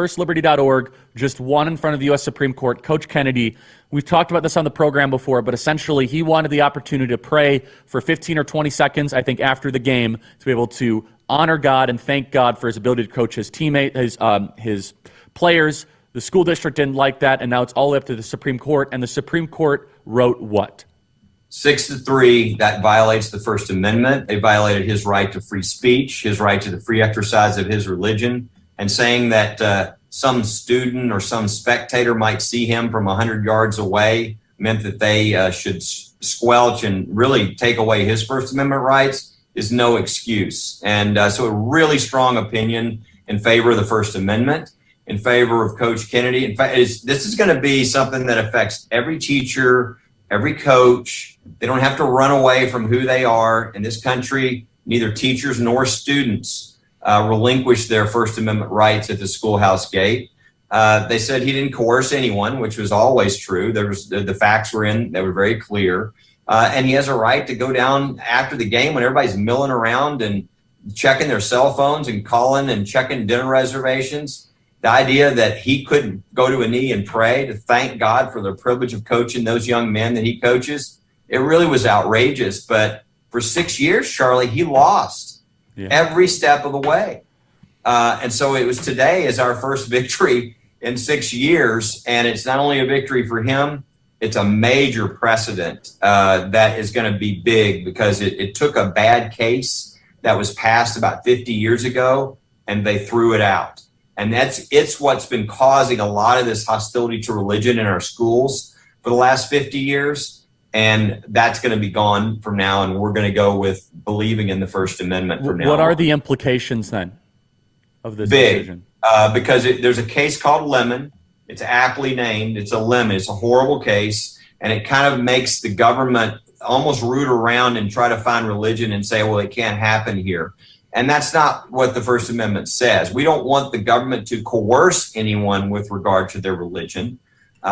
firstliberty.org, just one in front of the U.S. Supreme Court. Coach Kennedy, we've talked about this on the program before, but essentially he wanted the opportunity to pray for 15 or 20 seconds, I think, after the game to be able to honor God and thank God for his ability to coach his his players. The school district didn't like that, and now it's all the way up to the Supreme Court, and the Supreme Court wrote what? 6-3, that violates the First Amendment. They violated his right to free speech, his right to the free exercise of his religion, and saying that some student or some spectator might see him from 100 yards away meant that they should squelch and really take away his First Amendment rights is no excuse. And so a really strong opinion in favor of the First Amendment, in favor of Coach Kennedy. In fact, this is going to be something that affects every teacher, every coach. They don't have to run away from who they are. In this country, neither teachers nor students relinquish their First Amendment rights at the schoolhouse gate. They said he didn't coerce anyone, which was always true. The facts were in, they were very clear. And he has a right to go down after the game when everybody's milling around and checking their cell phones and calling and checking dinner reservations. The idea that he couldn't go to a knee and pray to thank God for the privilege of coaching those young men that he coaches, it really was outrageous. But for 6 years, Charlie, he lost every step of the way. And so it was today is our first victory in 6 years. And it's not only a victory for him, it's a major precedent that is going to be big because it took a bad case that was passed about 50 years ago and they threw it out. And it's what's been causing a lot of this hostility to religion in our schools for the last 50 years. And that's going to be gone from now. And we're going to go with believing in the First Amendment from now. What are the implications then of this decision? Because there's a case called Lemon. It's aptly named. It's a lemon. It's a horrible case. And it kind of makes the government almost root around and try to find religion and say, well, it can't happen here. And that's not what the First Amendment says. We don't want the government to coerce anyone with regard to their religion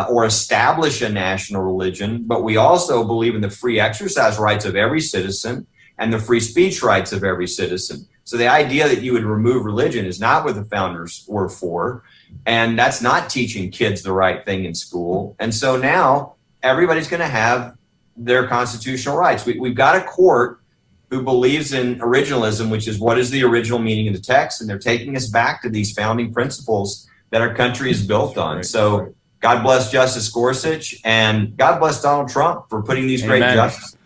or establish a national religion, but we also believe in the free exercise rights of every citizen and the free speech rights of every citizen. So the idea that you would remove religion is not what the founders were for, and that's not teaching kids the right thing in school. And so now everybody's going to have their constitutional rights. We've got a court who believes in originalism, which is what is the original meaning of the text, and they're taking us back to these founding principles that our country is built on. So God bless Justice Gorsuch, and God bless Donald Trump for putting these great justices